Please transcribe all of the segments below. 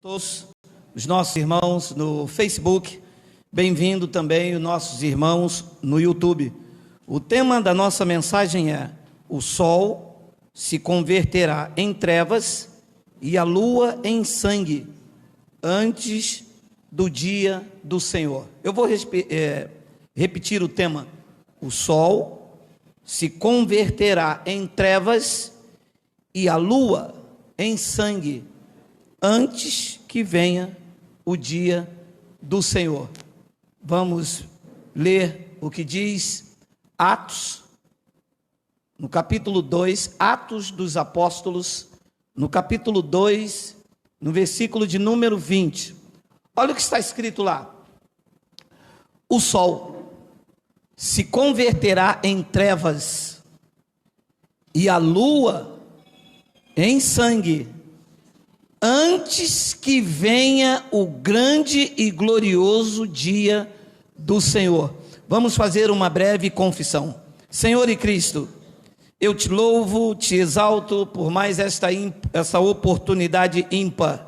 Todos os nossos irmãos no Facebook, bem-vindo também os nossos irmãos no YouTube. O tema da nossa mensagem é: o sol se converterá em trevas e a lua em sangue antes do dia do Senhor. Eu vou repetir o tema: o sol se converterá em trevas e a lua em sangue antes que venha o dia do Senhor. Vamos ler o que diz Atos, no capítulo 2, Atos dos Apóstolos, no capítulo 2, no versículo de número 20. Olha o que está escrito lá: o sol se converterá em trevas e a lua em sangue antes que venha o grande e glorioso dia do Senhor. Vamos fazer uma breve confissão. Senhor e Cristo, eu te louvo, te exalto por mais essa oportunidade ímpar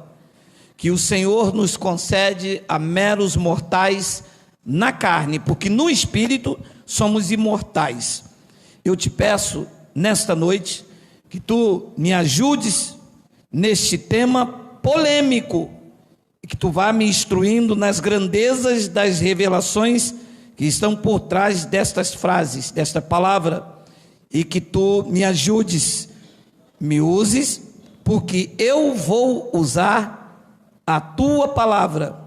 que o Senhor nos concede a meros mortais na carne, porque no espírito somos imortais. Eu te peço nesta noite que tu me ajudes neste tema polêmico, e que tu vá me instruindo nas grandezas das revelações que estão por trás destas frases, desta palavra, e que tu me ajudes, me uses, porque eu vou usar a tua palavra,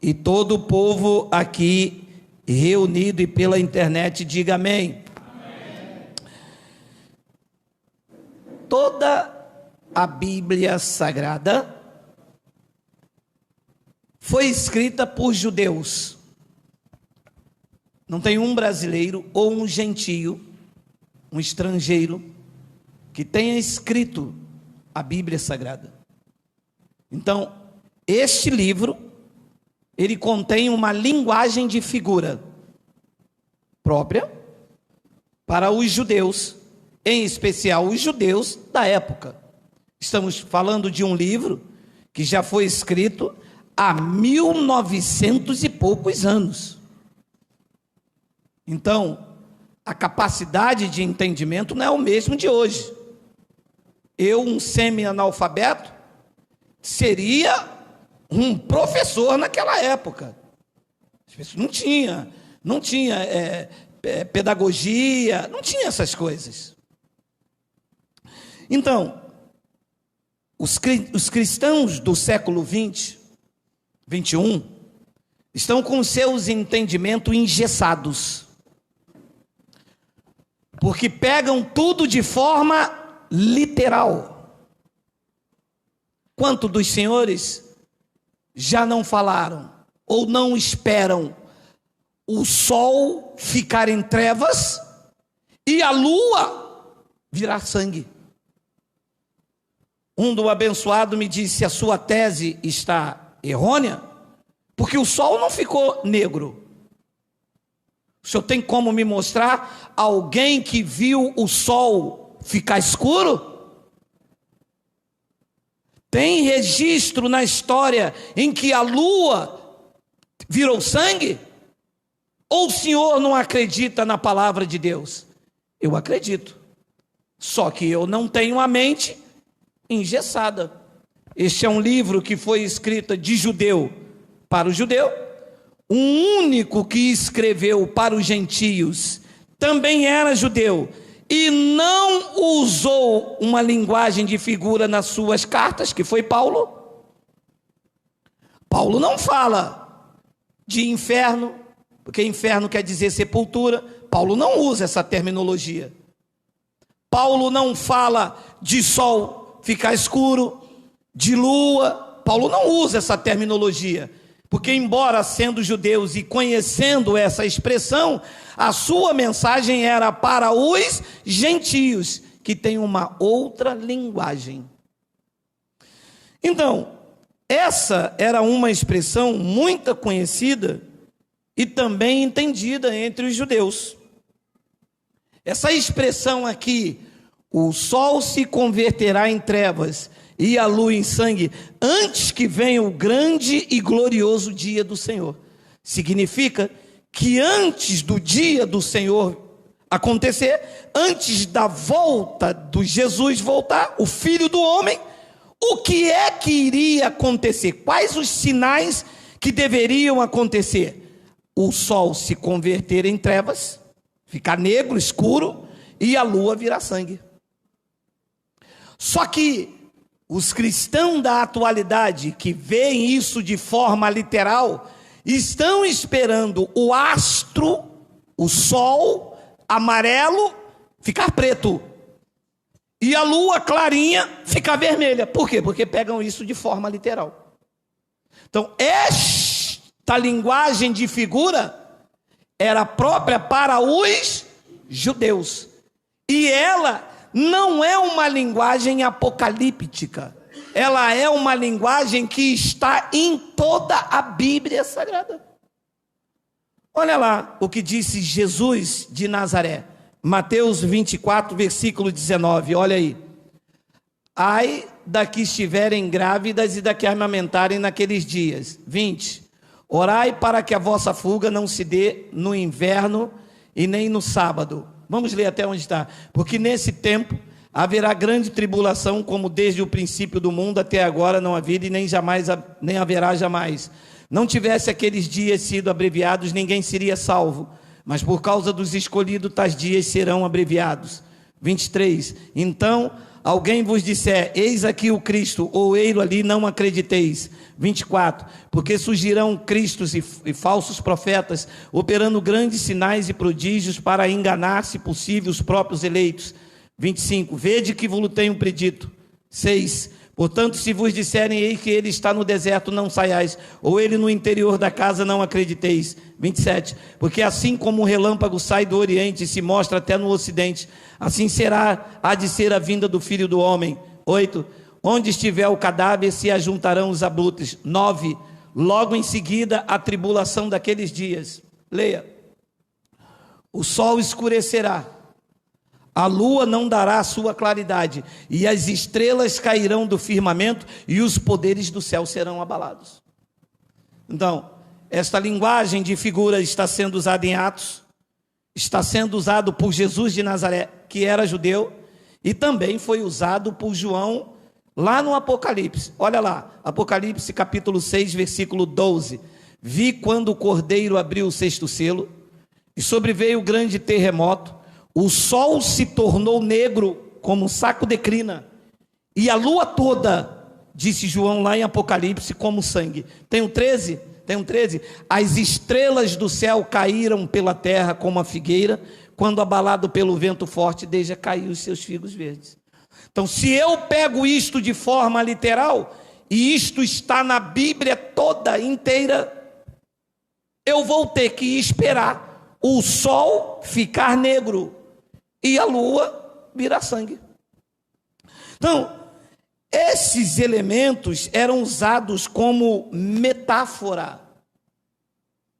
e todo o povo aqui reunido e pela internet diga amém. Amém. Toda a Bíblia Sagrada foi escrita por judeus. Não tem um brasileiro ou um gentio, um estrangeiro, que tenha escrito a Bíblia Sagrada. Então, este livro, ele contém uma linguagem de figura própria para os judeus, em especial os judeus da época. Estamos falando de um livro que já foi escrito há 1900 e poucos anos. Então, a capacidade de entendimento não é o mesmo de hoje. Eu, um semi-analfabeto, seria um professor naquela época. As pessoas não tinha pedagogia, não tinha essas coisas. Então, os cristãos do século 20, 21, estão com seus entendimentos engessados, porque pegam tudo de forma literal. Quantos dos senhores já não falaram, ou não esperam, o sol ficar em trevas e a lua virar sangue? Um do abençoado me disse: a sua tese está errônea, porque o sol não ficou negro. O senhor tem como me mostrar alguém que viu o sol ficar escuro? Tem registro na história em que a lua virou sangue? Ou o senhor não acredita na palavra de Deus? Eu acredito, só que eu não tenho a mente engessada. Este é um livro que foi escrito de judeu para o judeu. Um único que escreveu para os gentios também era judeu e não usou uma linguagem de figura nas suas cartas, que foi Paulo. Paulo não fala de inferno, porque inferno quer dizer sepultura. Paulo não usa essa terminologia. Paulo não fala de sol ficar escuro, de lua. Paulo não usa essa terminologia, porque embora sendo judeus e conhecendo essa expressão, a sua mensagem era para os gentios, que têm uma outra linguagem. Então, essa era uma expressão muito conhecida e também entendida entre os judeus. Essa expressão aqui, o sol se converterá em trevas e a lua em sangue, antes que venha o grande e glorioso dia do Senhor. Significa que antes do dia do Senhor acontecer, antes da volta do Jesus voltar, o Filho do Homem, o que é que iria acontecer? Quais os sinais que deveriam acontecer? O sol se converter em trevas, ficar negro, escuro, e a lua virar sangue. Só que os cristãos da atualidade, que veem isso de forma literal, estão esperando o astro, o sol amarelo, ficar preto, e a lua clarinha ficar vermelha. Por quê? Porque pegam isso de forma literal. Então, esta linguagem de figura era própria para os judeus, e ela não é uma linguagem apocalíptica, ela é uma linguagem que está em toda a Bíblia Sagrada. Olha lá o que disse Jesus de Nazaré, Mateus 24, versículo 19, olha aí. Ai da que estiverem grávidas e da que amamentarem naqueles dias. 20, orai para que a vossa fuga não se dê no inverno e nem no sábado. Vamos ler até onde está. Porque nesse tempo haverá grande tribulação, como desde o princípio do mundo até agora não havia e nem haverá jamais. Não tivesse aqueles dias sido abreviados, ninguém seria salvo. Mas por causa dos escolhidos, tais dias serão abreviados. 23. Então alguém vos disser, eis aqui o Cristo, ou ei-lo ali, não acrediteis. 24. Porque surgirão cristos e falsos profetas, operando grandes sinais e prodígios para enganar, se possível, os próprios eleitos. 25. Vede que vos tenho predito. 6. Portanto, se vos disserem, eis que ele está no deserto, não saiais, ou ele no interior da casa, não acrediteis. 27. Porque assim como o relâmpago sai do oriente e se mostra até no ocidente, assim há de ser a vinda do Filho do Homem. 8. Onde estiver o cadáver, se ajuntarão os abutres. 9. Logo em seguida, a tribulação daqueles dias. Leia. O sol escurecerá, a lua não dará a sua claridade, e as estrelas cairão do firmamento, e os poderes do céu serão abalados. Então, esta linguagem de figura está sendo usada em Atos, está sendo usado por Jesus de Nazaré, que era judeu, e também foi usado por João lá no Apocalipse. Olha lá, Apocalipse capítulo 6, versículo 12. Vi quando o cordeiro abriu o sexto selo, e sobreveio o grande terremoto, o sol se tornou negro como um saco de crina, e a lua toda, disse João lá em Apocalipse, como sangue. Tem um 13? Tem um 13? As estrelas do céu caíram pela terra como a figueira, quando abalado pelo vento forte, deixa cair os seus figos verdes. Então, se eu pego isto de forma literal, e isto está na Bíblia toda inteira, eu vou ter que esperar o sol ficar negro e a lua virar sangue. Então, esses elementos eram usados como metáfora.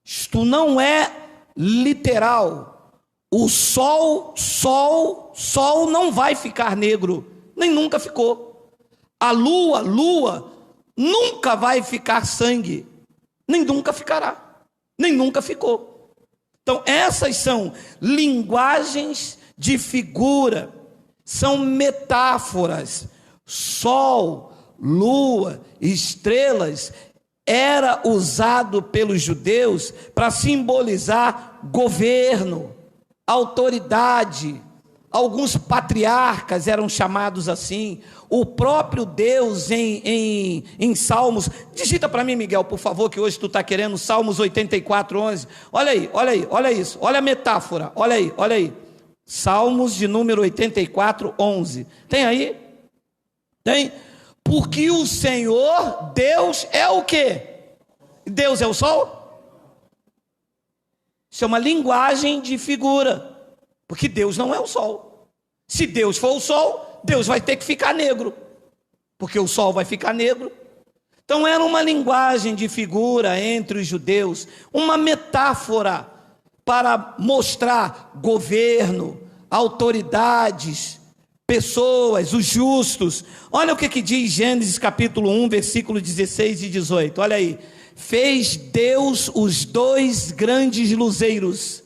Isto não é literal. O sol não vai ficar negro, nem nunca ficou. A lua nunca vai ficar sangue, nem nunca ficará, nem nunca ficou. Então, essas são linguagens de figura, são metáforas. Sol, lua, estrelas, era usado pelos judeus para simbolizar governo, autoridade. Alguns patriarcas eram chamados assim. O próprio Deus em Salmos, digita para mim, Miguel, por favor, que hoje tu está querendo, Salmos 84, 11. Olha aí, olha isso, olha a metáfora, olha aí. Salmos de número 84, 11. Tem aí? Tem? Porque o Senhor, Deus é o quê? Deus é o sol? Isso é uma linguagem de figura, porque Deus não é o sol. Se Deus for o sol, Deus vai ter que ficar negro, porque o sol vai ficar negro. Então era uma linguagem de figura entre os judeus, uma metáfora para mostrar governo, autoridades, pessoas, os justos. Olha o que diz Gênesis capítulo 1, versículo 16 e 18. Olha aí. Fez Deus os dois grandes luzeiros,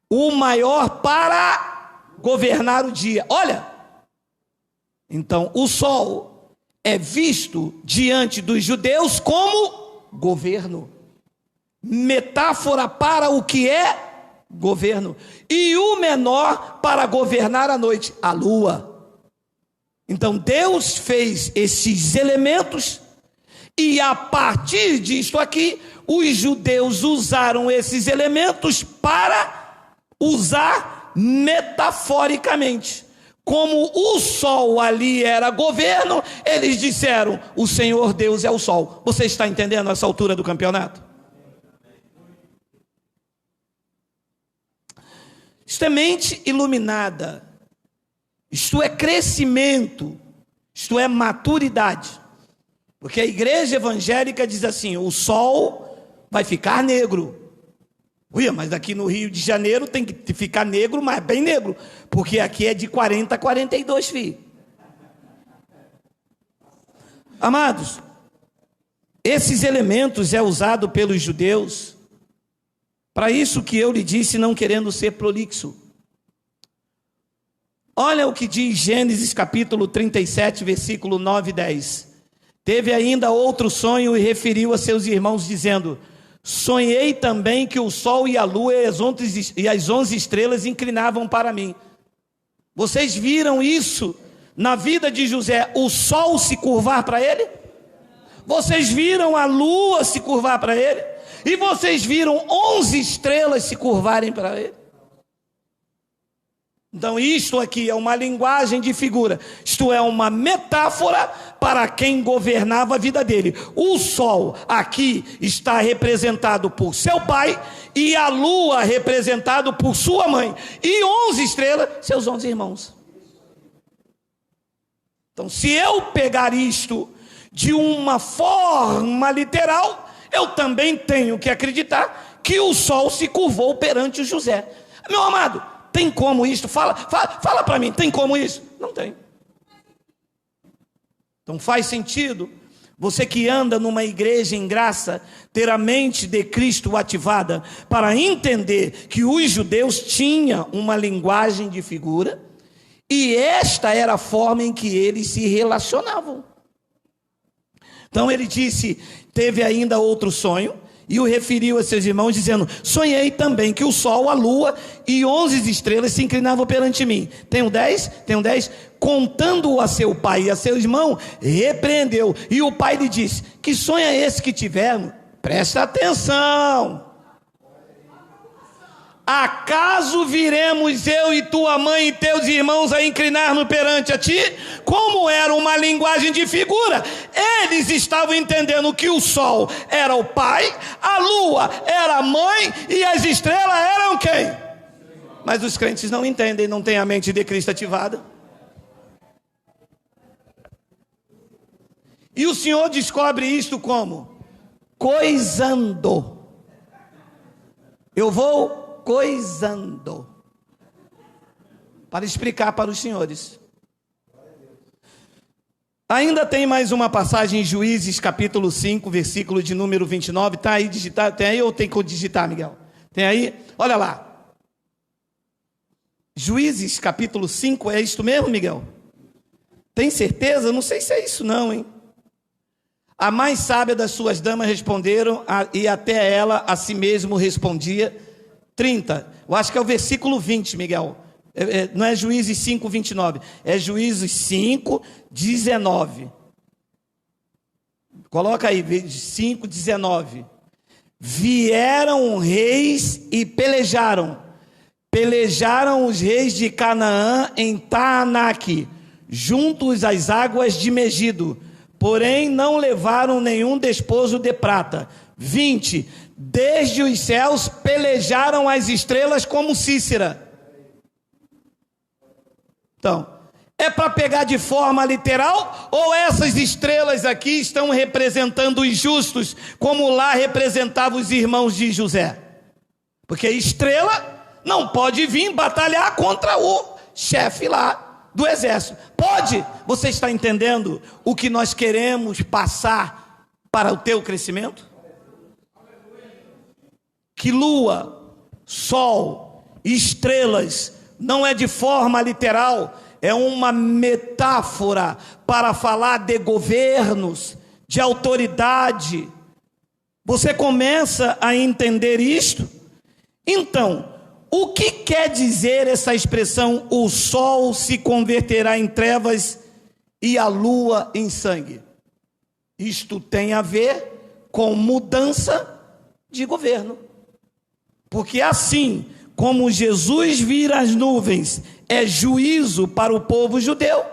o maior para governar o dia. Olha, então o sol é visto diante dos judeus como governo, metáfora para o que é governo, e o menor para governar a noite, a lua. Então Deus fez esses elementos, e a partir disto aqui, os judeus usaram esses elementos para usar metaforicamente. Como o sol ali era governo, eles disseram: o Senhor Deus é o sol. Você está entendendo essa altura do campeonato? Isto é mente iluminada, isto é crescimento, isto é maturidade. Porque a igreja evangélica diz assim: o sol vai ficar negro. Ui, mas aqui no Rio de Janeiro tem que ficar negro, mas bem negro, porque aqui é de 40 a 42, filho. Amados, esses elementos é usado pelos judeus para isso que eu lhe disse, não querendo ser prolixo. Olha o que diz Gênesis capítulo 37, versículo 9 e 10. Teve ainda outro sonho e referiu a seus irmãos, dizendo: sonhei também que o sol e a lua e as 11 estrelas inclinavam para mim. Vocês viram isso na vida de José, o sol se curvar para ele? Vocês viram a lua se curvar para ele? E vocês viram 11 estrelas se curvarem para ele? Então isto aqui é uma linguagem de figura, isto é uma metáfora para quem governava a vida dele. O sol aqui está representado por seu pai, e a lua representado por sua mãe, e 11 estrelas, seus 11 irmãos. Então se eu pegar isto de uma forma literal, eu também tenho que acreditar que o sol se curvou perante o José. Meu amado, tem como isso? Fala para mim, tem como isso? Não tem. Então faz sentido você que anda numa igreja em graça ter a mente de Cristo ativada para entender que os judeus tinham uma linguagem de figura, e esta era a forma em que eles se relacionavam. Então ele disse: teve ainda outro sonho, e o referiu a seus irmãos, dizendo: sonhei também que o sol, a lua e 11 estrelas se inclinavam perante mim. Tenho 10? Tenho 10. Contando-o a seu pai e a seu irmão, repreendeu. E o pai lhe disse: que sonho é esse que tiveram? Presta atenção. Acaso viremos eu e tua mãe e teus irmãos a inclinar-nos perante a ti? Como era uma linguagem de figura, eles estavam entendendo que o sol era o pai, a lua era a mãe e as estrelas eram quem? Mas os crentes não entendem, não têm a mente de Cristo ativada. E o Senhor descobre isto como? Coisando. Eu vou coisando para explicar para os senhores. Ainda tem mais uma passagem em Juízes capítulo 5, versículo de número 29. Está aí digitado? Tem aí ou tem que digitar, Miguel? Tem aí? Olha lá. Juízes capítulo 5, é isto mesmo, Miguel? Tem certeza? Não sei se é isso não, hein? A mais sábia das suas damas responderam, e até ela a si mesmo respondia. 30, eu acho que é o versículo 20, Miguel. Não é Juízes 5, 29, é Juízes 5, 19. Coloca aí, 5, 19. Vieram reis e pelejaram os reis de Canaã em Taanaque, juntos às águas de Megido, porém não levaram nenhum despojo de prata. 20, desde os céus pelejaram as estrelas como Cícera. Então, é para pegar de forma literal, ou essas estrelas aqui estão representando os justos, como lá representavam os irmãos de José? Porque a estrela não pode vir batalhar contra o chefe lá, do exército. Pode? Você está entendendo o que nós queremos passar para o teu crescimento? Que lua, sol, estrelas, não é de forma literal, é uma metáfora para falar de governos, de autoridade. Você começa a entender isto? Então, o que quer dizer essa expressão, o sol se converterá em trevas e a lua em sangue? Isto tem a ver com mudança de governo. Porque assim como Jesus vir as nuvens é juízo para o povo judeu,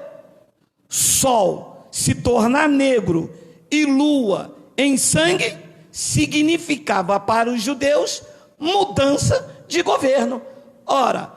sol se tornar negro e lua em sangue significava para os judeus mudança de governo. Ora,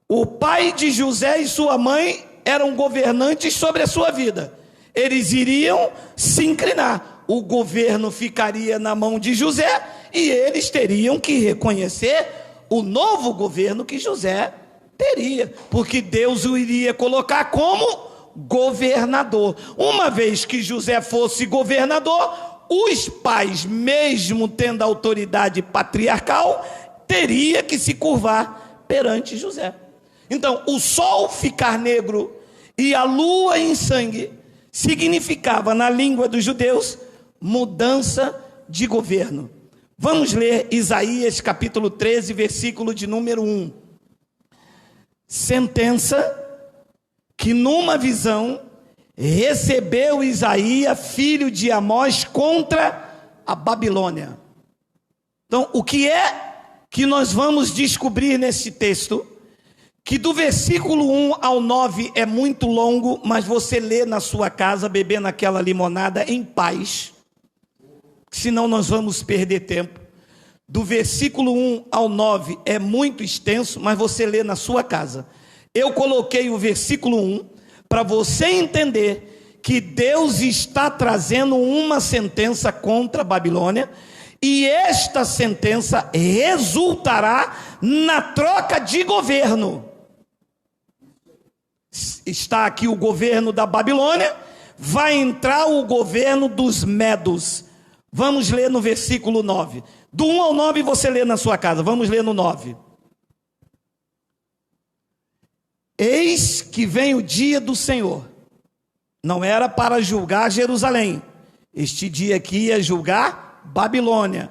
o pai de José e sua mãe eram governantes sobre a sua vida. Eles iriam se inclinar. O governo ficaria na mão de José e eles teriam que reconhecer o novo governo que José teria, porque Deus o iria colocar como governador. Uma vez que José fosse governador, os pais, mesmo tendo autoridade patriarcal, teria que se curvar perante José. Então, o sol ficar negro e a lua em sangue significava, na língua dos judeus, mudança de governo. Vamos ler Isaías capítulo 13, versículo de número 1. Sentença que numa visão recebeu Isaías, filho de Amós, contra a Babilônia. Então, o que é que nós vamos descobrir nesse texto? Que do versículo 1 ao 9 é muito longo, mas você lê na sua casa, bebendo aquela limonada em paz, senão nós vamos perder tempo. Do versículo 1 ao 9 é muito extenso, mas você lê na sua casa. Eu coloquei o versículo 1 para você entender que Deus está trazendo uma sentença contra a Babilônia, e esta sentença resultará na troca de governo. Está aqui o governo da Babilônia, vai entrar o governo dos medos. Vamos ler no versículo 9. Do 1 ao 9 você lê na sua casa. Vamos ler no 9. Eis que vem o dia do Senhor. Não era para julgar Jerusalém. Este dia aqui ia julgar Babilônia.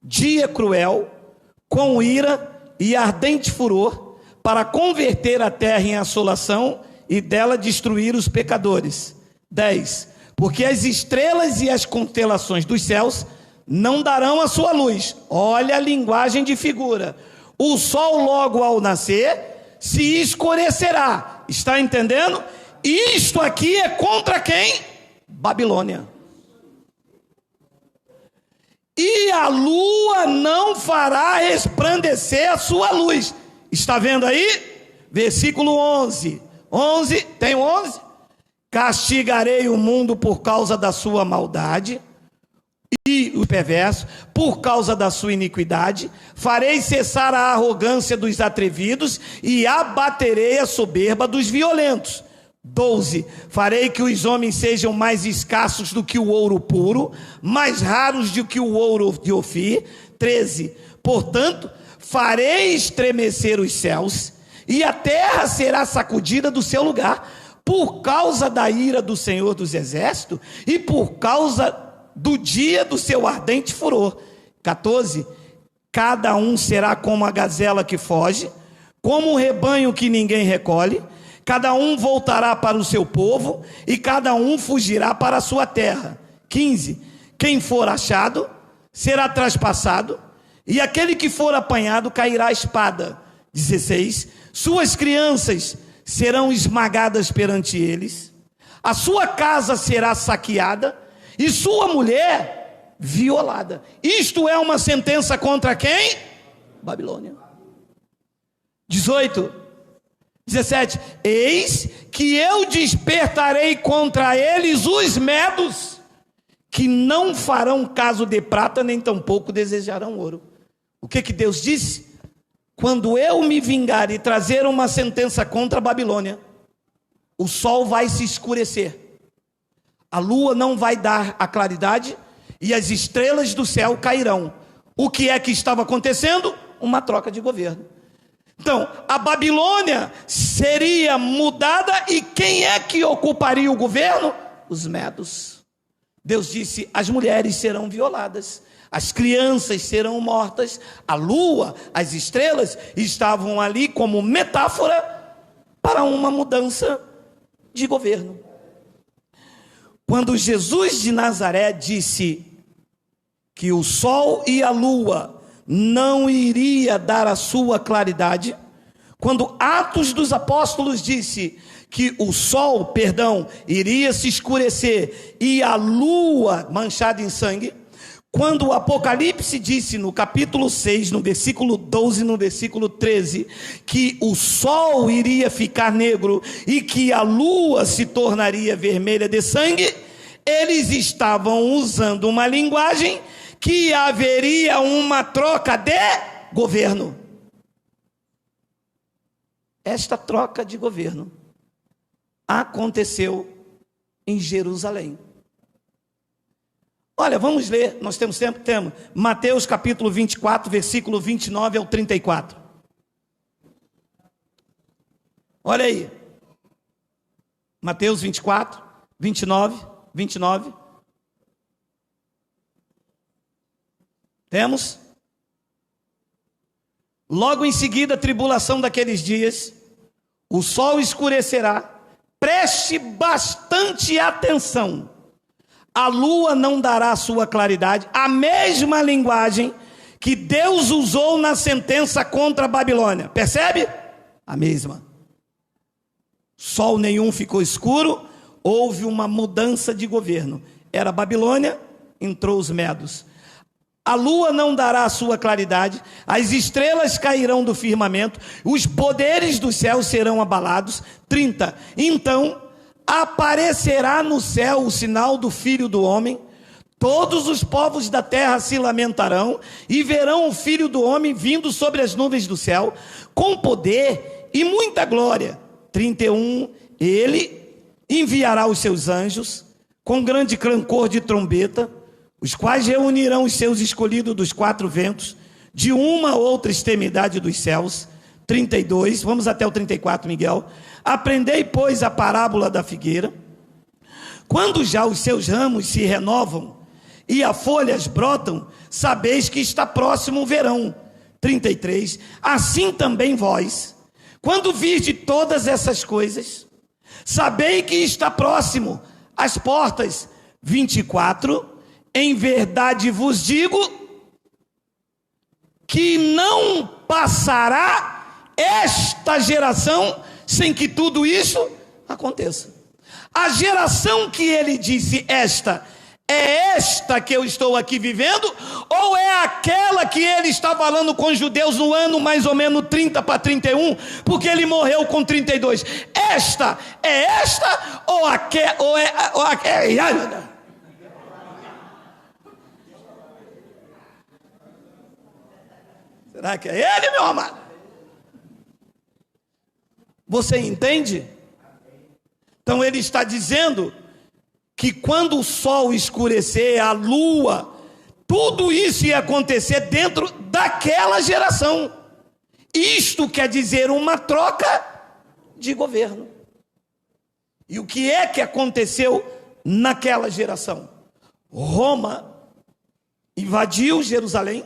Dia cruel, com ira e ardente furor, para converter a terra em assolação e dela destruir os pecadores. 10. Porque as estrelas e as constelações dos céus não darão a sua luz. Olha a linguagem de figura. O sol logo ao nascer se escurecerá. Está entendendo? Isto aqui é contra quem? Babilônia. E a lua não fará resplandecer a sua luz. Está vendo aí? Versículo 11. 11, tem 11? Castigarei o mundo por causa da sua maldade e o perverso, por causa da sua iniquidade. Farei cessar a arrogância dos atrevidos e abaterei a soberba dos violentos. 12. Farei que os homens sejam mais escassos do que o ouro puro, mais raros do que o ouro de Ofir. 13. Portanto, farei estremecer os céus e a terra será sacudida do seu lugar, por causa da ira do Senhor dos Exércitos e por causa do dia do seu ardente furor. 14. Cada um será como a gazela que foge, como um rebanho que ninguém recolhe. Cada um voltará para o seu povo e cada um fugirá para a sua terra. 15. Quem for achado será traspassado e aquele que for apanhado cairá a espada. 16. Suas crianças serão esmagadas perante eles, a sua casa será saqueada e sua mulher violada. Isto é uma sentença contra quem? Babilônia. 18, 17. Eis que eu despertarei contra eles os medos, que não farão caso de prata, nem tampouco desejarão ouro. O que Deus disse? Quando eu me vingar e trazer uma sentença contra a Babilônia, o sol vai se escurecer, a lua não vai dar a claridade e as estrelas do céu cairão. O que é que estava acontecendo? Uma troca de governo. Então, a Babilônia seria mudada e quem é que ocuparia o governo? Os medos. Deus disse: as mulheres serão violadas, as crianças serão mortas, a lua, as estrelas estavam ali como metáfora para uma mudança de governo. Quando Jesus de Nazaré disse que o sol e a lua não iria dar a sua claridade, quando Atos dos Apóstolos disse que o sol, iria se escurecer e a lua manchada em sangue, quando o Apocalipse disse no capítulo 6, no versículo 12, no versículo 13, que o sol iria ficar negro e que a lua se tornaria vermelha de sangue, eles estavam usando uma linguagem que haveria uma troca de governo. Esta troca de governo aconteceu em Jerusalém. Olha, vamos ler, nós temos tempo? Temos. Mateus capítulo 24, versículo 29 ao 34. Olha aí. Mateus 24, 29. Temos? Logo em seguida, a tribulação daqueles dias, o sol escurecerá. Preste bastante atenção. A lua não dará sua claridade. A mesma linguagem que Deus usou na sentença contra a Babilônia. Percebe? A mesma. Sol nenhum ficou escuro. Houve uma mudança de governo. Era a Babilônia, entrou os medos. A lua não dará a sua claridade, as estrelas cairão do firmamento, os poderes dos céus serão abalados. 30. Então aparecerá no céu o sinal do Filho do Homem, todos os povos da terra se lamentarão e verão o Filho do Homem vindo sobre as nuvens do céu, com poder e muita glória. 31. Ele enviará os seus anjos com grande clangor de trombeta, os quais reunirão os seus escolhidos dos quatro ventos, de uma a outra extremidade dos céus. 32, vamos até o 34, Miguel. Aprendei, pois, a parábola da figueira. Quando já os seus ramos se renovam e as folhas brotam, sabeis que está próximo o verão. 33, assim também vós, quando virdes todas essas coisas, sabei que está próximo as portas. 24, em verdade vos digo que não passará esta geração sem que tudo isso aconteça. A geração que ele disse é esta que eu estou aqui vivendo, ou é aquela que ele está falando com os judeus no ano mais ou menos 30 para 31, porque ele morreu com 32? Esta ou aquela? Será que é ele, meu amado? Você entende? Então ele está dizendo que quando o sol escurecer, a lua, tudo isso ia acontecer dentro daquela geração. Isto quer dizer uma troca de governo. E o que é que aconteceu naquela geração? Roma invadiu Jerusalém.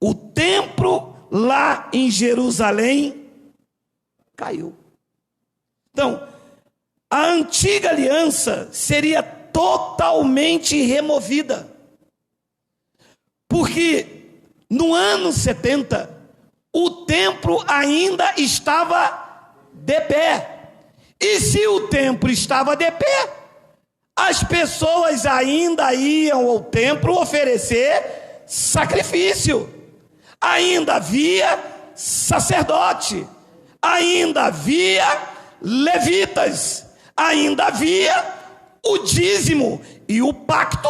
O templo lá em Jerusalém caiu. Então, a antiga aliança seria totalmente removida. Porque no ano 70, o templo ainda estava de pé. E se o templo estava de pé, as pessoas ainda iam ao templo oferecer sacrifício. Ainda havia sacerdote, ainda havia levitas, ainda havia o dízimo, e o pacto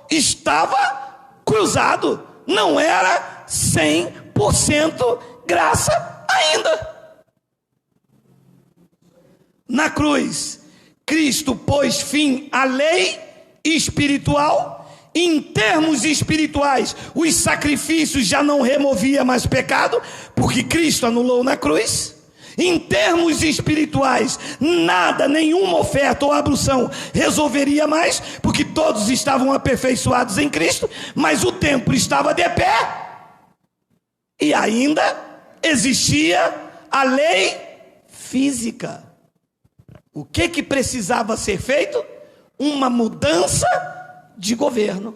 estava cruzado, não era 100% graça ainda. Na cruz, Cristo pôs fim à lei espiritual. Em termos espirituais, os sacrifícios já não removiam mais pecado, porque Cristo anulou na cruz. Em termos espirituais, nada, nenhuma oferta ou ablução resolveria mais, porque todos estavam aperfeiçoados em Cristo, mas o templo estava de pé, e ainda existia a lei física. O que precisava ser feito? Uma mudança de governo.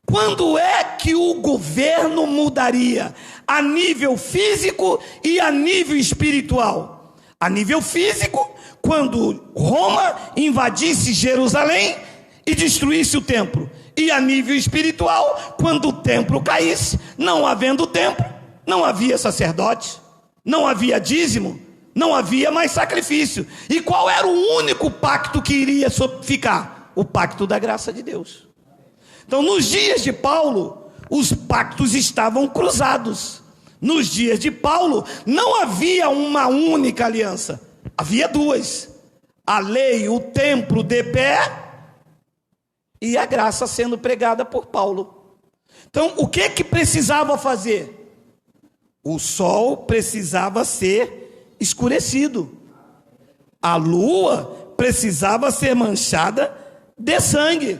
Quando é que o governo mudaria? A nível físico e a nível espiritual. A nível físico, quando Roma invadisse Jerusalém e destruísse o templo. E a nível espiritual, quando o templo caísse, não havendo templo, não havia sacerdote, não havia dízimo, não havia mais sacrifício. E qual era o único pacto que iria ficar? O pacto da graça de Deus. Então, nos dias de Paulo, os pactos estavam cruzados. Nos dias de Paulo, não havia uma única aliança, havia duas: a lei, o templo de pé, e a graça sendo pregada por Paulo. Então, o que precisava fazer? O sol precisava ser escurecido, a lua precisava ser manchada de sangue.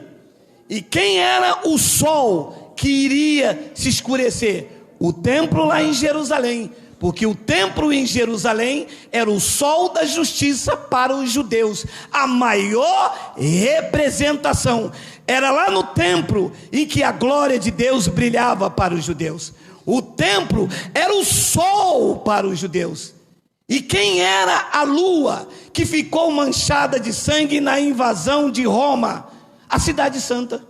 E quem era o sol que iria se escurecer? O templo lá em Jerusalém, porque o templo em Jerusalém era o sol da justiça para os judeus, a maior representação. Era lá no templo em que a glória de Deus brilhava para os judeus. O templo era o sol para os judeus. E quem era a lua que ficou manchada de sangue na invasão de Roma? A cidade santa.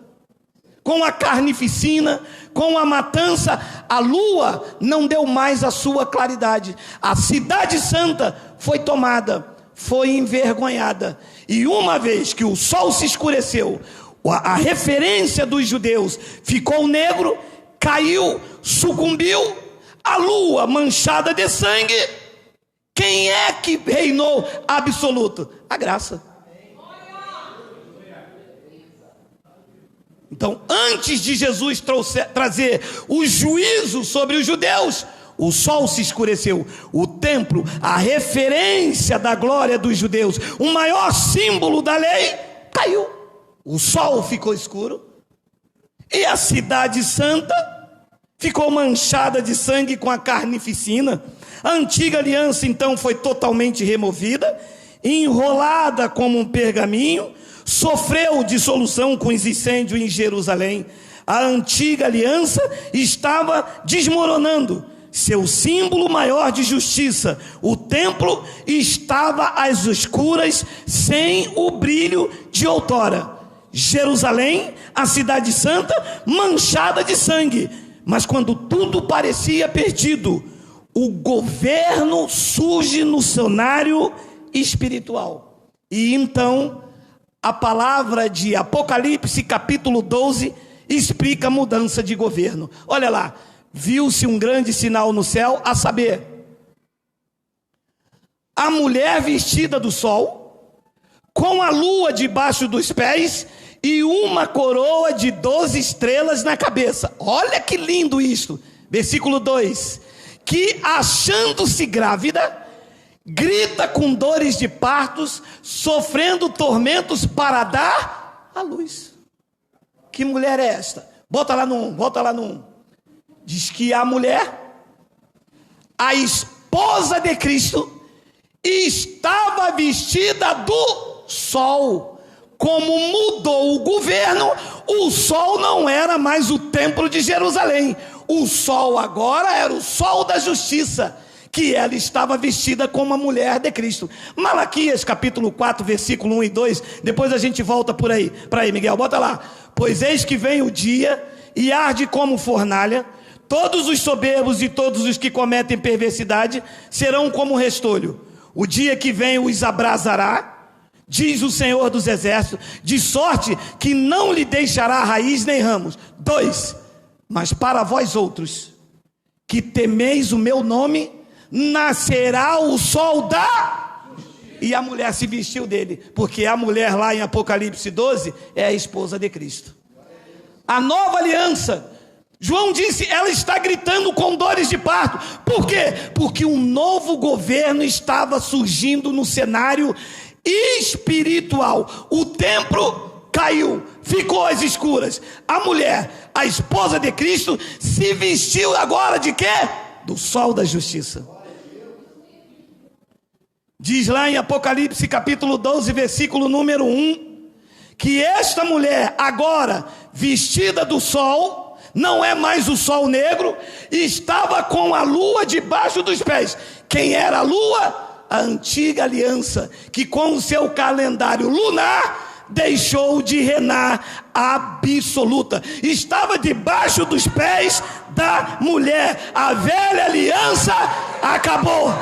Com a carnificina, com a matança, a lua não deu mais a sua claridade. A cidade santa foi tomada, foi envergonhada. E uma vez que o sol se escureceu, a referência dos judeus ficou negro, caiu, sucumbiu, a lua manchada de sangue. Quem é que reinou absoluto? A graça. Então, antes de Jesus trazer o juízo sobre os judeus, o sol se escureceu. O templo, a referência da glória dos judeus, o maior símbolo da lei, caiu. O sol ficou escuro. E a cidade santa ficou manchada de sangue com a carnificina. A antiga aliança então foi totalmente removida, enrolada como um pergaminho, sofreu dissolução com os incêndios em Jerusalém. A antiga aliança estava desmoronando, seu símbolo maior de justiça. O templo estava às escuras, sem o brilho de outrora. Jerusalém, a cidade santa, manchada de sangue. Mas quando tudo parecia perdido, o governo surge no cenário espiritual. E então, a palavra de Apocalipse, capítulo 12, explica a mudança de governo. Olha lá, viu-se um grande sinal no céu, a saber, a mulher vestida do sol, com a lua debaixo dos pés, e uma coroa de 12 estrelas na cabeça. Olha que lindo isto. Versículo 2: que achando-se grávida, grita com dores de partos, sofrendo tormentos para dar à luz. Que mulher é esta? Bota lá no 1. Diz que a mulher, a esposa de Cristo, estava vestida do sol. Como mudou o governo, o sol não era mais o templo de Jerusalém. O sol agora era o sol da justiça, que ela estava vestida como a mulher de Cristo. Malaquias capítulo 4, versículo 1 e 2, depois a gente volta para aí, Miguel, bota lá. Pois eis que vem o dia, e arde como fornalha, todos os soberbos e todos os que cometem perversidade serão como restolho. O dia que vem os abrasará, diz o Senhor dos Exércitos, de sorte que não lhe deixará raiz nem ramos. 2, mas para vós outros, que temeis o meu nome, nascerá o sol da E a mulher se vestiu dele, porque a mulher lá em Apocalipse 12 é a esposa de Cristo. A nova aliança, João disse, ela está gritando com dores de parto. Por quê? Porque um novo governo estava surgindo no cenário espiritual. O templo caiu, ficou às escuras. A mulher, a esposa de Cristo, se vestiu agora de quê? Do sol da justiça. Diz lá em Apocalipse capítulo 12, versículo número 1, que esta mulher agora vestida do sol, não é mais o sol negro, estava com a lua debaixo dos pés. Quem era a lua? A antiga aliança, que com o seu calendário lunar deixou de reinar absoluta. Estava debaixo dos pés da mulher. A velha aliança acabou.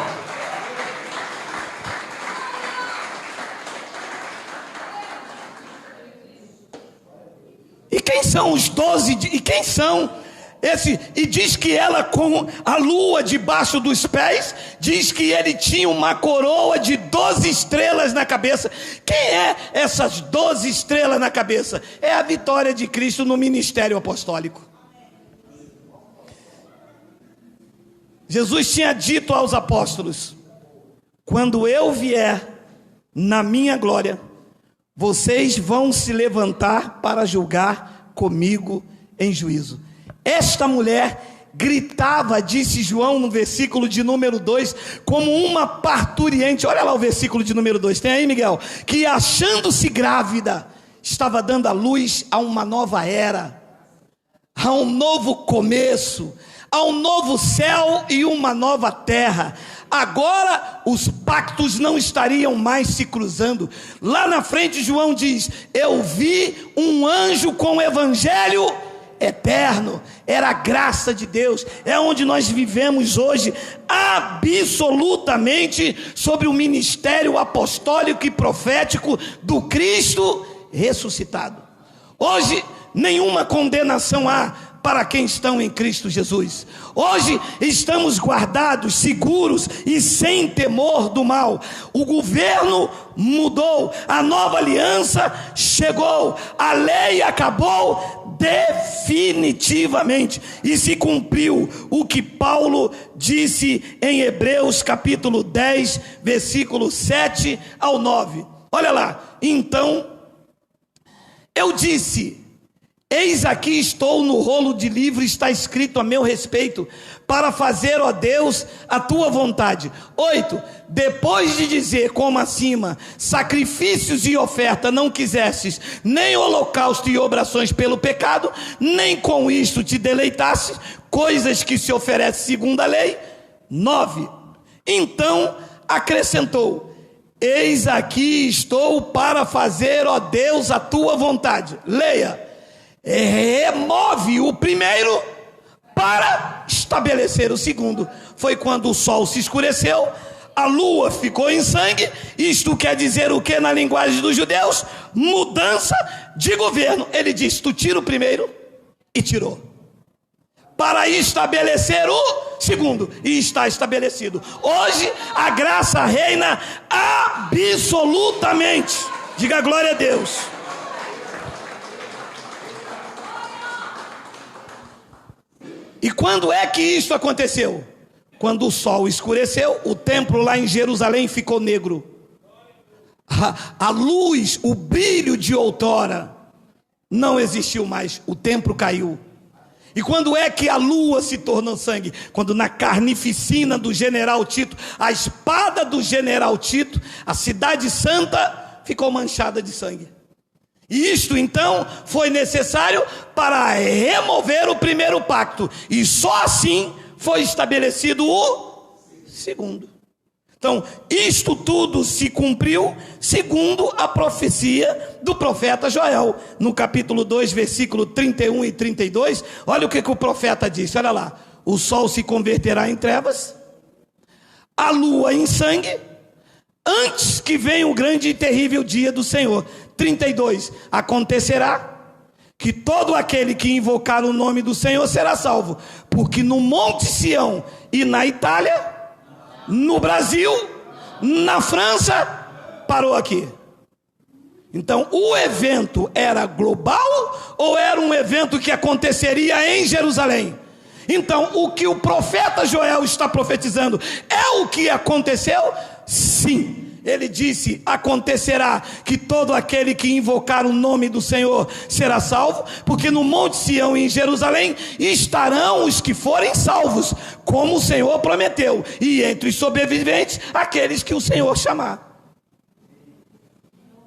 E quem são os 12? E quem são esse? E diz que ela com a lua debaixo dos pés, diz que ele tinha uma coroa de 12 estrelas na cabeça. Quem é essas 12 estrelas na cabeça? É a vitória de Cristo no ministério apostólico. Jesus tinha dito aos apóstolos: quando eu vier na minha glória, vocês vão se levantar para julgar comigo em juízo. Esta mulher gritava, disse João no versículo de número 2, como uma parturiente. Olha lá o versículo de número 2, tem aí, Miguel? Que achando-se grávida, estava dando à luz a uma nova era, a um novo começo, a um novo céu e uma nova terra. Agora os pactos não estariam mais se cruzando. Lá na frente João diz: eu vi um anjo com o evangelho eterno. Era a graça de Deus. É onde nós vivemos hoje, absolutamente sobre o ministério apostólico e profético do Cristo ressuscitado. Hoje nenhuma condenação há para quem estão em Cristo Jesus. Hoje estamos guardados, seguros e sem temor do mal. O governo mudou, a nova aliança chegou, a lei acabou definitivamente e se cumpriu o que Paulo disse em Hebreus capítulo 10, versículo 7 ao 9. Olha lá, então eu disse: eis aqui estou, no rolo de livro está escrito a meu respeito, para fazer, ó Deus, a tua vontade. 8, depois de dizer como acima, sacrifícios e oferta não quisestes, nem holocausto e obrações pelo pecado, nem com isto te deleitasses, coisas que se oferecem segundo a lei. 9, então acrescentou: eis aqui estou para fazer, ó Deus, a tua vontade. Leia: remove o primeiro para estabelecer o segundo. Foi quando o sol se escureceu, a lua ficou em sangue. Isto quer dizer o que na linguagem dos judeus? Mudança de governo. Ele diz: tu tira o primeiro, e tirou, para estabelecer o segundo, e está estabelecido. Hoje a graça reina absolutamente. Diga glória a Deus. E quando é que isso aconteceu? Quando o sol escureceu, o templo lá em Jerusalém ficou negro. A luz, o brilho de outrora não existiu mais, o templo caiu. E quando é que a lua se tornou sangue? Quando na carnificina do general Tito, a espada do general Tito, a cidade santa ficou manchada de sangue. E isto então foi necessário para remover o primeiro pacto, e só assim foi estabelecido o segundo. Então isto tudo se cumpriu segundo a profecia do profeta Joel, no capítulo 2, versículo 31 e 32. Olha o que o profeta disse, olha lá: o sol se converterá em trevas, a lua em sangue, antes que venha o grande e terrível dia do Senhor. 32, acontecerá que todo aquele que invocar o nome do Senhor será salvo, porque no Monte Sião e na Itália, no Brasil, na França, parou aqui. Então, o evento era global ou era um evento que aconteceria em Jerusalém? Então, o que o profeta Joel está profetizando é o que aconteceu? Sim. Ele disse: acontecerá que todo aquele que invocar o nome do Senhor será salvo, porque no Monte Sião e em Jerusalém estarão os que forem salvos, como o Senhor prometeu, e entre os sobreviventes, aqueles que o Senhor chamar.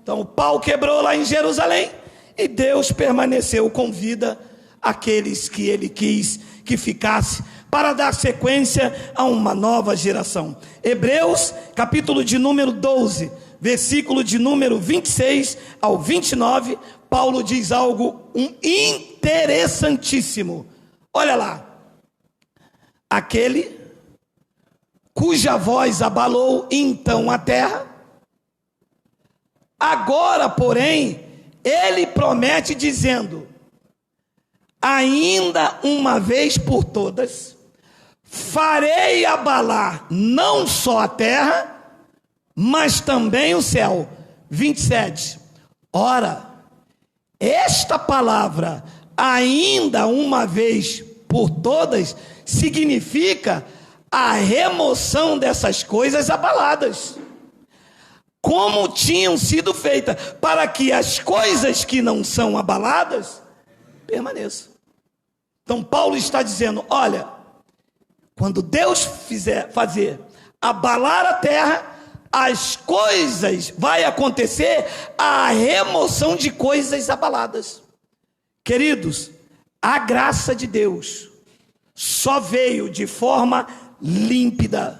Então o pau quebrou lá em Jerusalém, e Deus permaneceu com vida aqueles que ele quis que ficasse, para dar sequência a uma nova geração. Hebreus, capítulo de número 12, versículo de número 26 ao 29, Paulo diz algo interessantíssimo. Olha lá. Aquele cuja voz abalou então a terra, agora, porém, ele promete dizendo: ainda uma vez por todas, farei abalar não só a terra, mas também o céu. 27. Ora, esta palavra, ainda uma vez por todas, significa a remoção dessas coisas abaladas, como tinham sido feitas, para que as coisas que não são abaladas permaneçam. Então Paulo está dizendo: olha, quando Deus fazer abalar a terra, as coisas, vai acontecer a remoção de coisas abaladas. Queridos, a graça de Deus só veio de forma límpida,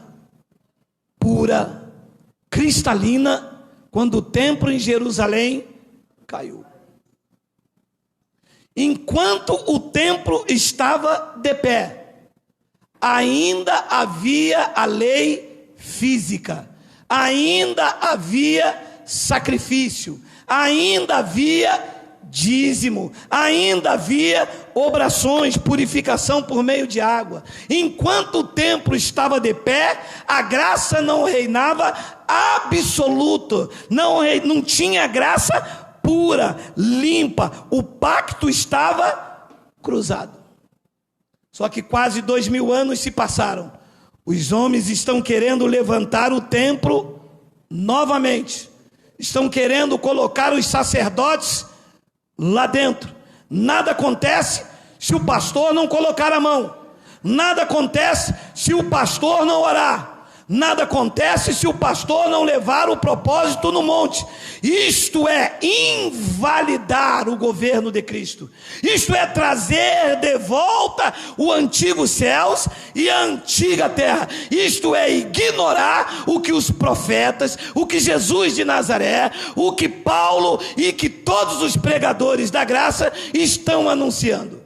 pura, cristalina, quando o templo em Jerusalém caiu. Enquanto o templo estava de pé, ainda havia a lei física, ainda havia sacrifício, ainda havia dízimo, ainda havia obrações, purificação por meio de água. Enquanto o templo estava de pé, a graça não reinava absoluto, não tinha graça pura, limpa, o pacto estava cruzado. Só que quase 2000 anos se passaram. Os homens estão querendo levantar o templo novamente. Estão querendo colocar os sacerdotes lá dentro. Nada acontece se o pastor não colocar a mão. Nada acontece se o pastor não orar. Nada acontece se o pastor não levar o propósito no monte. Isto é invalidar o governo de Cristo. Isto é trazer de volta o antigo céus e a antiga terra. Isto é ignorar o que os profetas, o que Jesus de Nazaré, o que Paulo e que todos os pregadores da graça estão anunciando.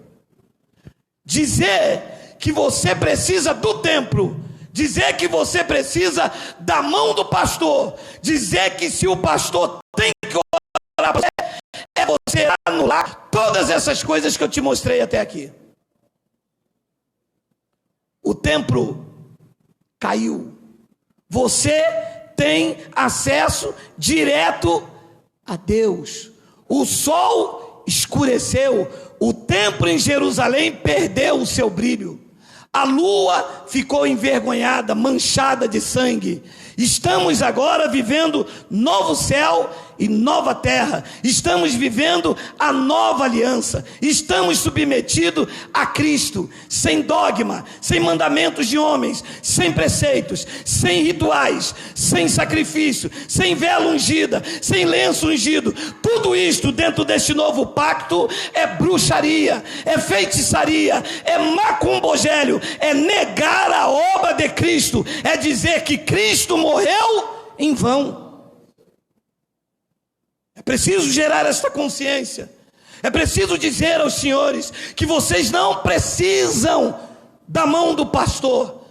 Dizer que você precisa do templo, dizer que você precisa da mão do pastor, dizer que se o pastor tem que orar para você, é você anular todas essas coisas que eu te mostrei até aqui. O templo caiu. Você tem acesso direto a Deus. O sol escureceu, o templo em Jerusalém perdeu o seu brilho. A lua ficou envergonhada, manchada de sangue. Estamos agora vivendo novo céu e nova terra. Estamos vivendo a nova aliança. Estamos submetidos a Cristo, sem dogma, sem mandamentos de homens, sem preceitos, sem rituais, sem sacrifício, sem vela ungida, sem lenço ungido. Tudo isto dentro deste novo pacto é bruxaria, é feitiçaria, é macumbogélio, é negar a obra de Cristo, é dizer que Cristo morreu em vão. É preciso gerar esta consciência. É preciso dizer aos senhores que vocês não precisam da mão do pastor.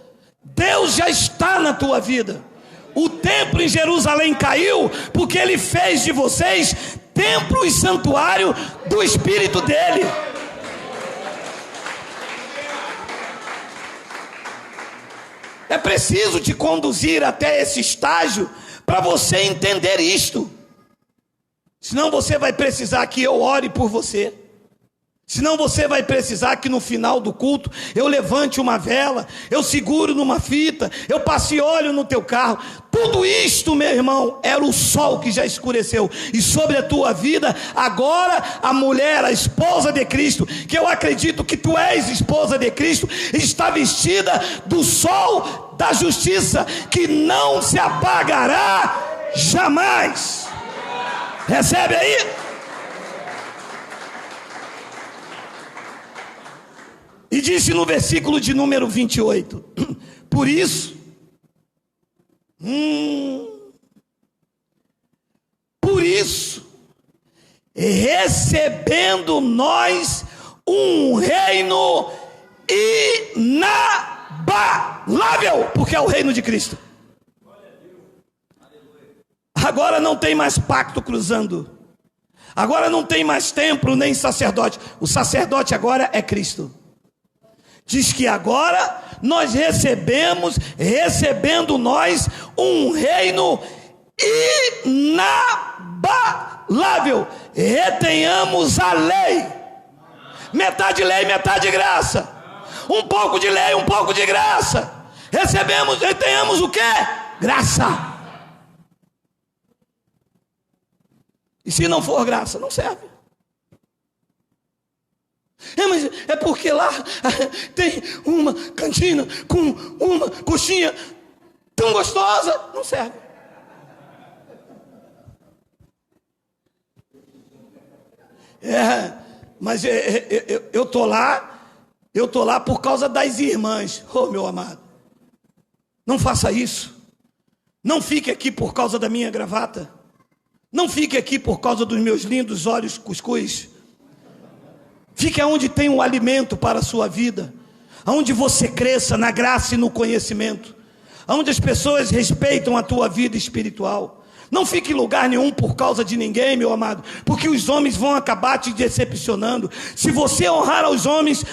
Deus já está na tua vida. O templo em Jerusalém caiu porque ele fez de vocês templo e santuário do Espírito dele. É preciso te conduzir até esse estágio para para você entender isto. Senão você vai precisar que eu ore por você. Senão você vai precisar que no final do culto eu levante uma vela, eu seguro numa fita, eu passe óleo no teu carro. Tudo isto, meu irmão, era o sol que já escureceu. E sobre a tua vida, agora a mulher, a esposa de Cristo, que eu acredito que tu és esposa de Cristo, está vestida do sol da justiça, que não se apagará jamais. Recebe aí? E disse no versículo de número 28, por isso, recebendo nós um reino inabalável, porque é o reino de Cristo. Agora não tem mais pacto cruzando, agora não tem mais templo nem sacerdote, o sacerdote agora é Cristo. Diz que agora nós recebendo nós um reino inabalável, retenhamos a lei, metade lei, metade graça, um pouco de lei, um pouco de graça, retenhamos o quê? Graça. E se não for graça, não serve. Mas é porque lá tem uma cantina com uma coxinha tão gostosa. Não serve. Mas eu estou lá por causa das irmãs. Oh, meu amado, não faça isso. Não fique aqui por causa da minha gravata. Não fique aqui por causa dos meus lindos olhos cuscuz. Fique onde tem um alimento para a sua vida, onde você cresça na graça e no conhecimento, onde as pessoas respeitam a tua vida espiritual. Não fique em lugar nenhum por causa de ninguém, meu amado, porque os homens vão acabar te decepcionando. Se você honrar os homens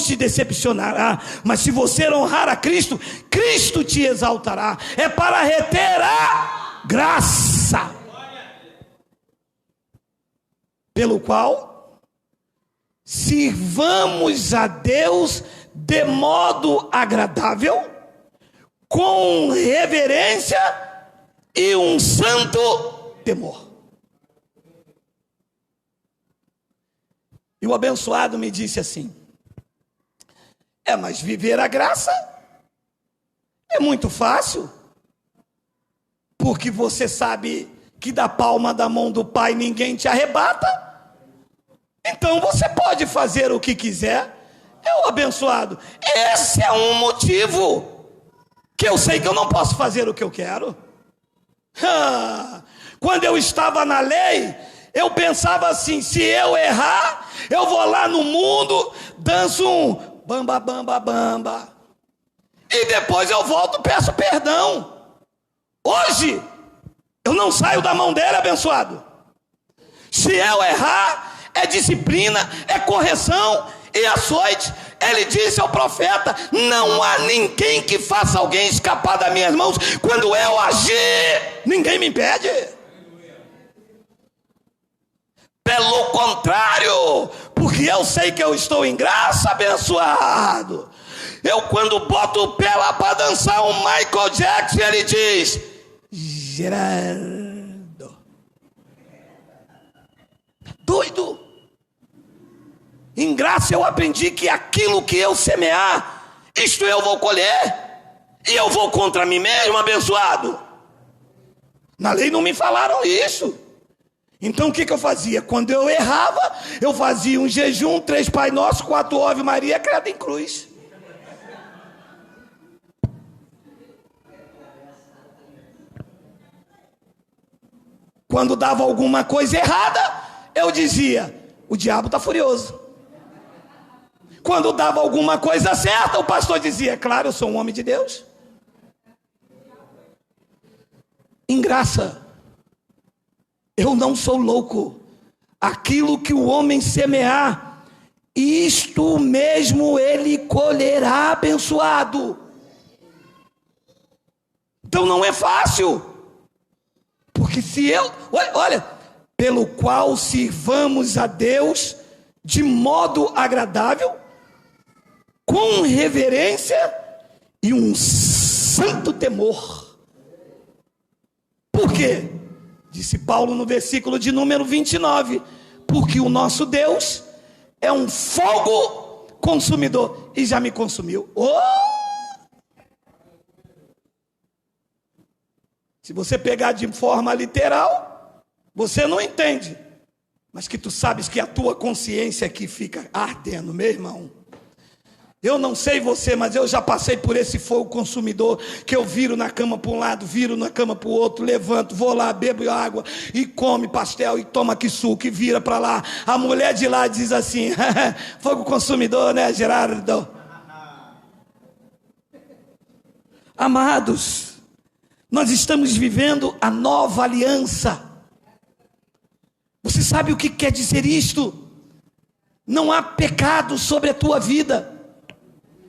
te decepcionarão. Mas se você honrar a Cristo, Cristo te exaltará. É para reter a graça, pelo qual sirvamos a Deus de modo agradável, com reverência e um santo temor. E o abençoado me disse assim: mas viver a graça é muito fácil, porque você sabe que da palma da mão do Pai ninguém te arrebata. Então você pode fazer o que quiser. O abençoado, esse é um motivo que eu sei que eu não posso fazer o que eu quero. Quando eu estava na lei, eu pensava assim: se eu errar, eu vou lá no mundo, danço um bamba, bamba, bamba, e depois eu volto e peço perdão. Hoje eu não saio da mão dele, abençoado. Se eu errar, é disciplina, é correção e açoite. Ele disse ao profeta: não há ninguém que faça alguém escapar das minhas mãos. Quando eu agir, ninguém me impede. Pelo contrário, porque eu sei que eu estou em graça, abençoado. Eu, quando boto o pé lá para dançar um Michael Jackson, ele diz: Gerardo, doido. Em graça eu aprendi que aquilo que eu semear, isto eu vou colher. E eu vou contra mim mesmo, abençoado. Na lei não me falaram isso. Então o que eu fazia? Quando eu errava, eu fazia um jejum, 3 Pai Nosso, 4 Ave Maria, credo em cruz. Quando dava alguma coisa errada, eu dizia: o diabo está furioso. Quando dava alguma coisa certa, o pastor dizia: claro, eu sou um homem de Deus. Em graça, eu não sou louco. Aquilo que o homem semear, isto mesmo ele colherá, abençoado. Então não é fácil. Porque se eu, olha, pelo qual sirvamos a Deus de modo agradável, com reverência e um santo temor. Por quê? Disse Paulo no versículo de número 29, porque o nosso Deus é um fogo consumidor, e já me consumiu. Se você pegar de forma literal, você não entende, mas que tu sabes que a tua consciência aqui fica ardendo, meu irmão. Eu não sei você, mas eu já passei por esse fogo consumidor, que eu viro na cama para um lado, viro na cama para o outro, levanto, vou lá, bebo água, e come pastel, e toma que suco, e vira para lá. A mulher de lá diz assim, fogo consumidor, né, Gerardo? Amados, nós estamos vivendo a nova aliança. Você sabe o que quer dizer isto? Não há pecado sobre a tua vida,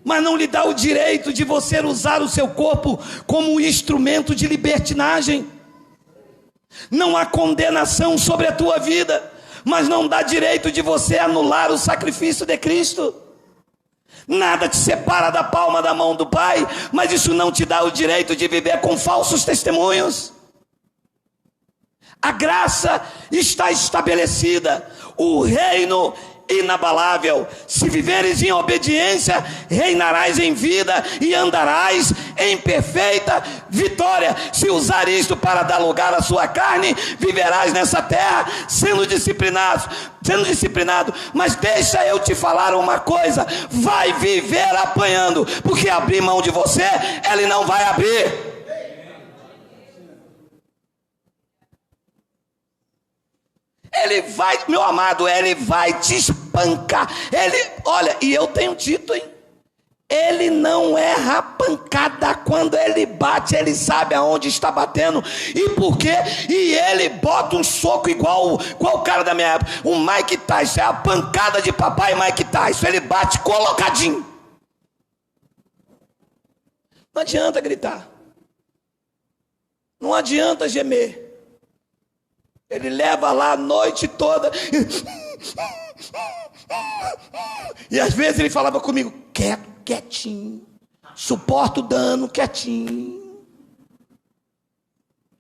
mas não lhe dá o direito de você usar o seu corpo como um instrumento de libertinagem. Não há condenação sobre a tua vida, mas não dá direito de você anular o sacrifício de Cristo. Nada te separa da palma da mão do Pai, mas isso não te dá o direito de viver com falsos testemunhos. A graça está estabelecida, o reino inabalável. Se viveres em obediência, reinarás em vida e andarás em perfeita vitória. Se usar isto para dar lugar à sua carne, viverás nessa terra sendo disciplinado. Mas deixa eu te falar uma coisa: vai viver apanhando, porque abrir mão de você, ele não vai abrir. Ele vai, meu amado, ele vai te espancar. Olha, e eu tenho dito, hein? Ele não erra a pancada. Quando ele bate, ele sabe aonde está batendo e por quê. E ele bota um soco igual o cara da minha época, o Mike Tyson. É a pancada de papai Mike Tyson. Ele bate colocadinho. Não adianta gritar, não adianta gemer. Ele leva lá a noite toda. E às vezes ele falava comigo, quietinho. Suporto o dano, quietinho.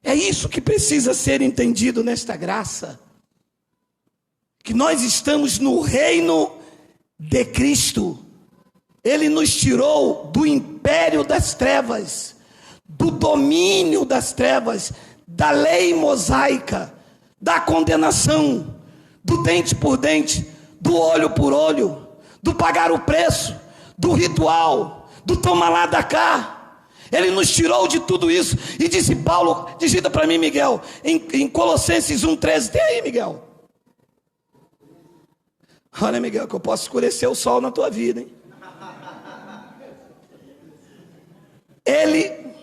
É isso que precisa ser entendido nesta graça. Que nós estamos no reino de Cristo. Ele nos tirou do império das trevas, do domínio das trevas, da lei mosaica, da condenação, do dente por dente, do olho por olho, do pagar o preço, do ritual, do toma lá da cá. Ele nos tirou de tudo isso. E disse Paulo, digita para mim, Miguel, em Colossenses 1,13, tem aí, Miguel. Olha, Miguel, que eu posso escurecer o sol na tua vida, hein? Ele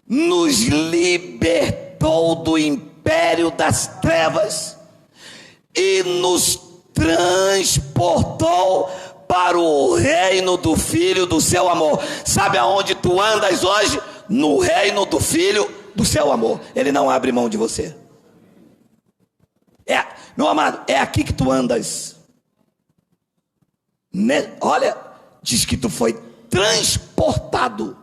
nos libertou do império das trevas e nos transportou para o reino do Filho do seu amor. Sabe aonde tu andas hoje? No reino do Filho do seu amor. Ele não abre mão de você. Meu amado, é aqui que tu andas. Olha, diz que tu foi transportado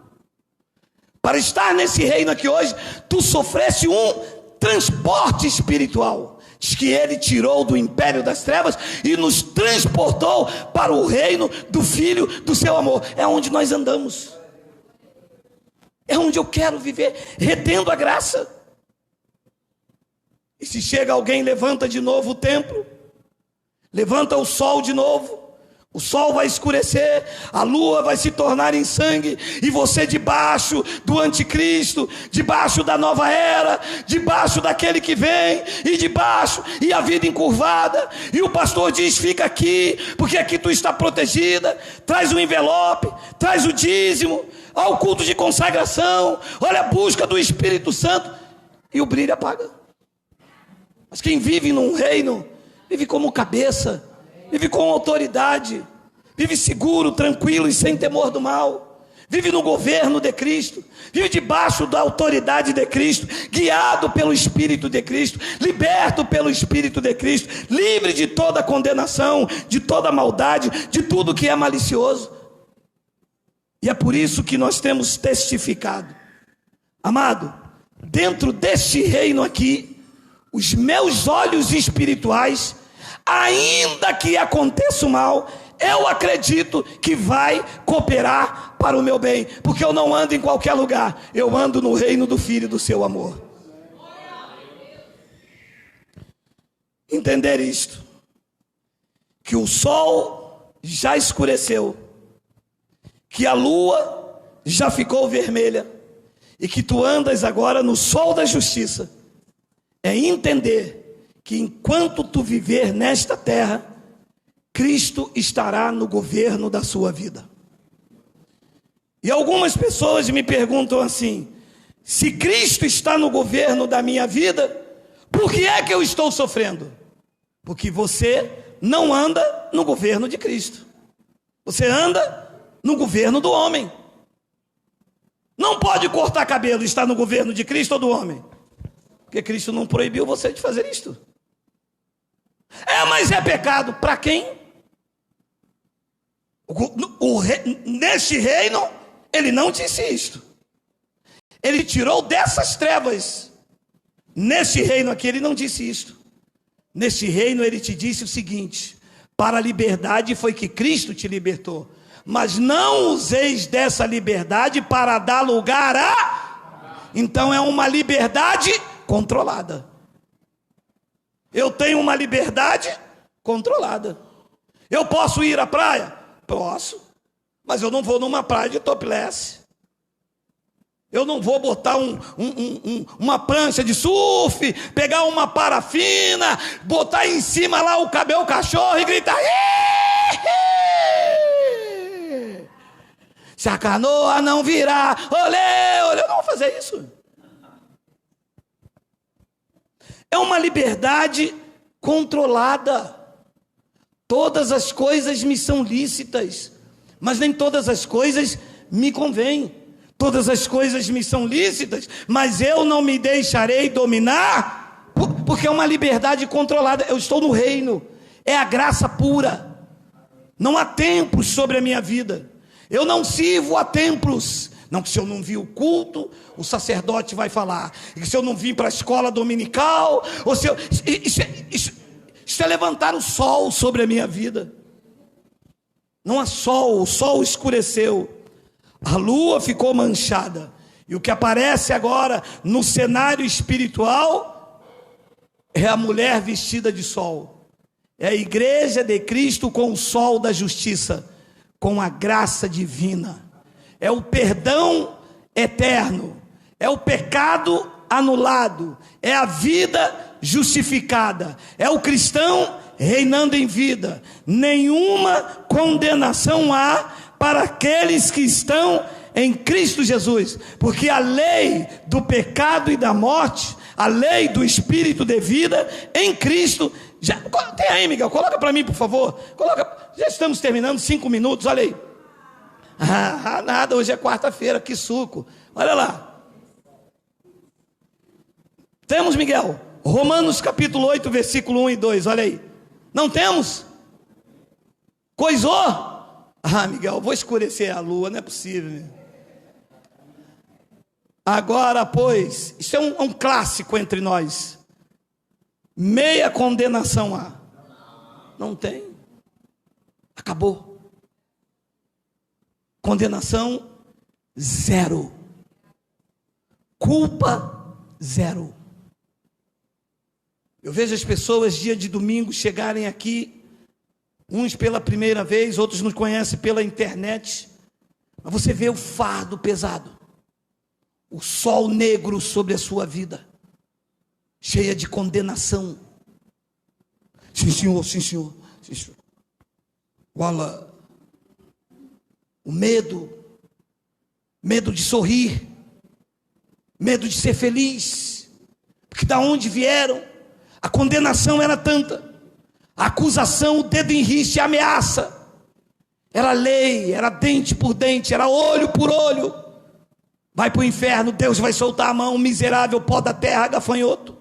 para estar nesse reino aqui hoje. Tu sofresse um transporte espiritual. Diz que ele tirou do império das trevas e nos transportou para o reino do Filho do seu amor. É onde nós andamos, é onde eu quero viver, retendo a graça. E se chega alguém, levanta de novo o templo, levanta o sol de novo, o sol vai escurecer, a lua vai se tornar em sangue, e você debaixo do anticristo, debaixo da nova era, debaixo daquele que vem, e a vida encurvada, e o pastor diz, fica aqui, porque aqui tu está protegida, traz o envelope, traz o dízimo, ao culto de consagração, olha a busca do Espírito Santo, e o brilho apaga. Mas quem vive num reino, vive como cabeça, vive com autoridade, vive seguro, tranquilo e sem temor do mal, vive no governo de Cristo, vive debaixo da autoridade de Cristo, guiado pelo Espírito de Cristo, liberto pelo Espírito de Cristo, livre de toda condenação, de toda maldade, de tudo que é malicioso. E é por isso que nós temos testificado. Amado, dentro deste reino aqui, os meus olhos espirituais, ainda que aconteça o mal, eu acredito que vai cooperar para o meu bem, porque eu não ando em qualquer lugar, eu ando no reino do Filho do seu amor. Entender isto, que o sol já escureceu, que a lua já ficou vermelha, e que tu andas agora no sol da justiça, é entender que enquanto tu viver nesta terra, Cristo estará no governo da sua vida. E algumas pessoas me perguntam assim: se Cristo está no governo da minha vida, por que é que eu estou sofrendo? Porque você não anda no governo de Cristo, você anda no governo do homem. Não pode cortar cabelo e estar no governo de Cristo ou do homem, porque Cristo não proibiu você de fazer isto. Mas é pecado para quem? Neste reino, ele não disse isto. Ele tirou dessas trevas. Neste reino aqui, ele não disse isto. Neste reino, ele te disse o seguinte: para a liberdade foi que Cristo te libertou, mas não useis dessa liberdade para dar lugar a... Então é uma liberdade controlada. Eu tenho uma liberdade controlada. Eu posso ir à praia? Posso, mas eu não vou numa praia de topless. Eu não vou botar uma prancha de surf, pegar uma parafina, botar em cima lá o cabelo cachorro e gritar: se a canoa não virar, olê, olê. Eu não vou fazer isso. É uma liberdade controlada. Todas as coisas me são lícitas, mas nem todas as coisas me convêm. Todas as coisas me são lícitas, mas eu não me deixarei dominar, porque é uma liberdade controlada. Eu estou no reino, é a graça pura. Não há templos sobre a minha vida. Eu não sirvo a templos. Não, que se eu não vir o culto, o sacerdote vai falar. E se eu não vim para a escola dominical, ou se eu... Isso é levantar o sol sobre a minha vida. Não há sol, o sol escureceu, a lua ficou manchada, e o que aparece agora no cenário espiritual é a mulher vestida de sol. É a igreja de Cristo com o sol da justiça, com a graça divina. É o perdão eterno, é o pecado anulado, é a vida justificada, é o cristão reinando em vida. Nenhuma condenação há para aqueles que estão em Cristo Jesus, porque a lei do pecado e da morte, a lei do espírito de vida em Cristo já... Tem aí, Miguel, coloca para mim, por favor. Coloca. Já estamos terminando, 5 minutos, olha aí. Nada, hoje é quarta-feira, que suco. Olha lá. Temos, Miguel? Romanos capítulo 8, versículo 1 e 2, olha aí. Não temos? Coisou? Miguel, vou escurecer a lua, não é possível. Agora, pois, isso é um clássico entre nós. Meia condenação há. Não tem. Acabou. Condenação zero. Culpa zero. Eu vejo as pessoas dia de domingo chegarem aqui, uns pela primeira vez, outros nos conhecem pela internet, mas você vê o fardo pesado, o sol negro sobre a sua vida, cheia de condenação. Sim, senhor, sim, senhor, sim, senhor. Olha, o medo de sorrir, medo de ser feliz, porque da onde vieram, a condenação era tanta, a acusação, o dedo em riste, a ameaça. Era lei, era dente por dente, era olho por olho. Vai para o inferno, Deus vai soltar a mão, miserável, pó da terra, gafanhoto.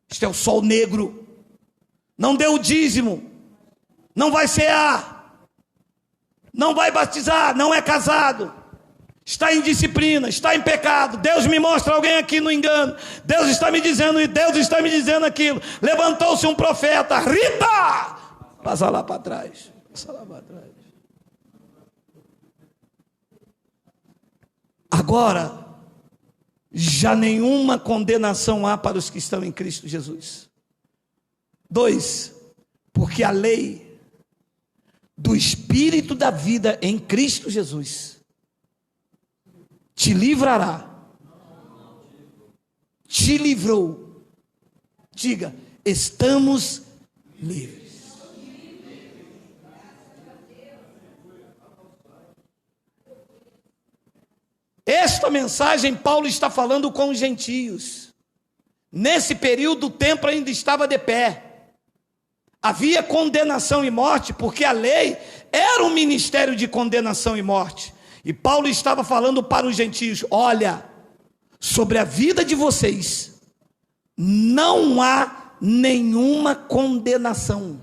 Isto é o sol negro. Não deu o dízimo, não vai cear, não vai batizar, não é casado, está em disciplina, está em pecado. Deus me mostra alguém aqui no engano. Deus está me dizendo, e Deus está me dizendo aquilo. Levantou-se um profeta, Rita, passa lá para trás, passa lá para trás. Agora, já nenhuma condenação há para os que estão em Cristo Jesus. 2, porque a lei do Espírito da vida em Cristo Jesus te livrará, te livrou. Diga, estamos livres. Esta mensagem Paulo está falando com os gentios. Nesse período o templo ainda estava de pé. Havia condenação e morte, porque a lei era um ministério de condenação e morte. E Paulo estava falando para os gentios: olha, sobre a vida de vocês não há nenhuma condenação,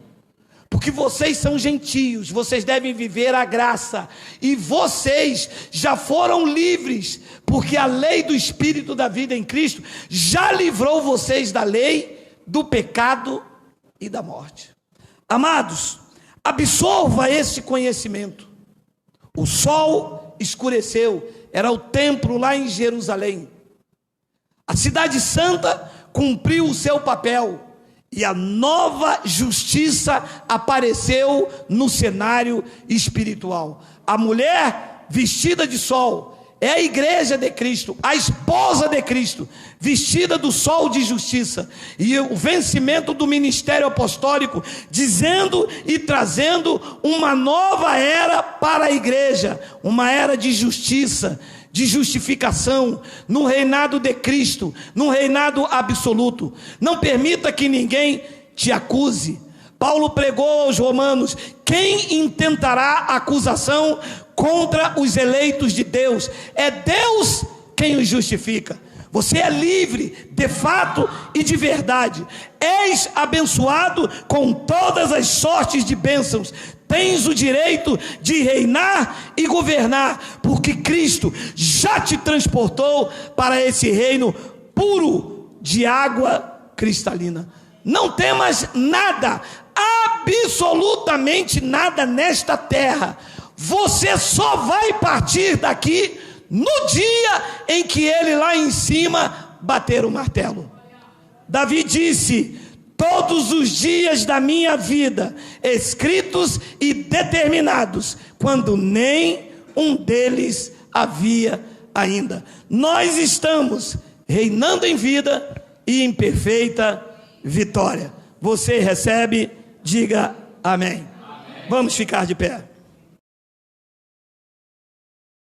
porque vocês são gentios, vocês devem viver a graça, e vocês já foram livres, porque a lei do Espírito da vida em Cristo já livrou vocês da lei, do pecado e da morte. Amados, absorva esse conhecimento. O sol escureceu, era o templo lá em Jerusalém. A cidade santa cumpriu o seu papel, e a nova justiça apareceu no cenário espiritual. A mulher vestida de sol é a igreja de Cristo, a esposa de Cristo, vestida do sol de justiça, e o vencimento do ministério apostólico, dizendo e trazendo uma nova era para a igreja, uma era de justiça, de justificação, no reinado de Cristo, no reinado absoluto. Não permita que ninguém te acuse. Paulo pregou aos romanos: quem intentará acusação contra os eleitos de Deus? É Deus quem os justifica. Você é livre, de fato e de verdade. És abençoado com todas as sortes de bênçãos. Tens o direito de reinar e governar, porque Cristo já te transportou para esse reino puro de água cristalina. Não temas nada, absolutamente nada nesta terra. Você só vai partir daqui no dia em que ele lá em cima bater o martelo. Davi disse: todos os dias da minha vida, escritos e determinados, quando nem um deles havia ainda. Nós estamos reinando em vida e em perfeita vitória. Você recebe? Diga amém. Amém. Vamos ficar de pé.